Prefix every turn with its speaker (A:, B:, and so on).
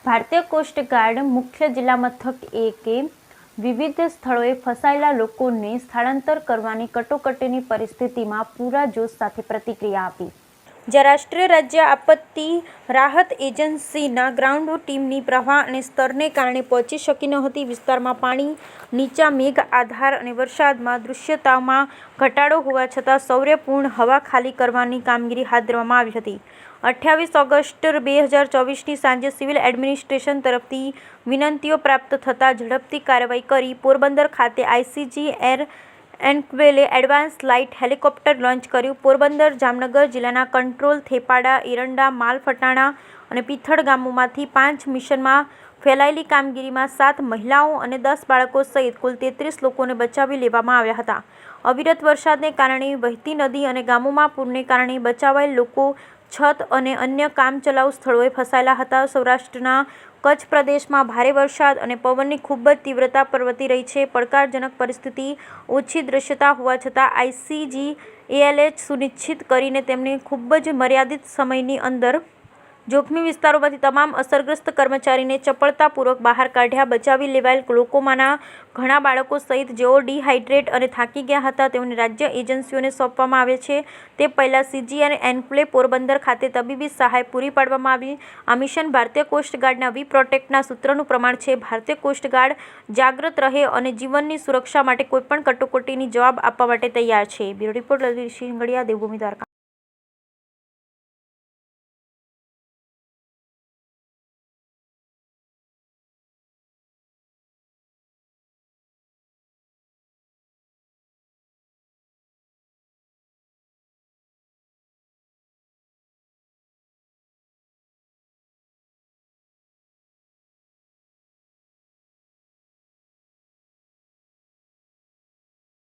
A: ભારતીય કોસ્ટગાર્ડ મુખ્ય જિલ્લા મથક એકે વિવિધ સ્થળોએ ફસાયેલા લોકોને સ્થળાંતર કરવાની કટોકટીની પરિસ્થિતિમાં પૂરા જોશ સાથે પ્રતિક્રિયા આપી. જ્યાં રાષ્ટ્રીય રાજ્ય આપત્તિ રાહત એજન્સીના ગ્રાઉન્ડ ટીમની પ્રવાહ અને સ્તરને કારણે પહોંચી શકી નહોતી. વિસ્તારમાં પાણી નીચા મેઘ આધાર અને વરસાદમાં દૃશ્યતામાં ઘટાડો હોવા છતાં સૌર્યપૂર્ણ હવા ખાલી કરવાની કામગીરી હાથ ધરવામાં આવી હતી. 28 ઓગસ્ટ 2024ની સાંજે સિવિલ એડમિનિસ્ટ્રેશન તરફથી વિનંતીઓ પ્રાપ્ત થતાં ઝડપથી કાર્યવાહી કરી પોરબંદર ખાતે આઈસીજી એર એન્ક્વેલે એડવાન્સ લાઇટ હેલિકોપ્ટર લોન્ચ કર્યું. પોરબંદર જામનગર જિલ્લાના કંટ્રોલ થેપાડા, એરંડા, માલફટાણા અને પીથળ ગામોમાંથી 5 મિશનમાં ફેલાયેલી કામગીરીમાં 7 મહિલાઓ અને 10 બાળકો સહિત કુલ 33 લોકોને બચાવી લેવામાં આવ્યા હતા. અવિરત વરસાદને કારણે વહેતી નદી અને ગામોમાં પૂરને કારણે બચાવાયેલ લોકો છત અને અન્ય કામચલાઉ સ્થળોએ ફસાયેલા હતા. સૌરાષ્ટ્રના કચ્છ પ્રદેશમાં ભારે વરસાદ અને પવનની ખૂબ જ તીવ્રતા પ્રવર્તી રહી છે. પડકારજનક પરિસ્થિતિ, ઓછી દૃશ્યતા હોવા છતાં આઈસીજી એએલએચ સુનિશ્ચિત કરીને તેમને ખૂબ જ મર્યાદિત સમયની અંદર જોખમી વિસ્તારોમાંથી તમામ અસરગ્રસ્ત કર્મચારીને ચપળતાપૂર્વક બહાર કાઢ્યા. બચાવી લેવાયેલ લોકોમાંના ઘણા બાળકો સહિત જેઓ ડિહાઇડ્રેટ અને થાકી ગયા હતા તેઓને રાજ્ય એજન્સીઓને સોંપવામાં આવે છે. તે પહેલાં સીજીઆર એન્ક્લેવ પોરબંદર ખાતે તબીબી સહાય પૂરી પાડવામાં આવી. આ મિશન ભારતીય કોસ્ટગાર્ડના વી પ્રોટેક્ટના સૂત્રનું પ્રમાણ છે. ભારતીય કોસ્ટગાર્ડ જાગૃત રહે અને જીવનની સુરક્ષા માટે કોઈપણ કટોકટીની જવાબ આપવા માટે તૈયાર છે. Bureau report Lalit Singadiya, Devbhumi, Dwarka.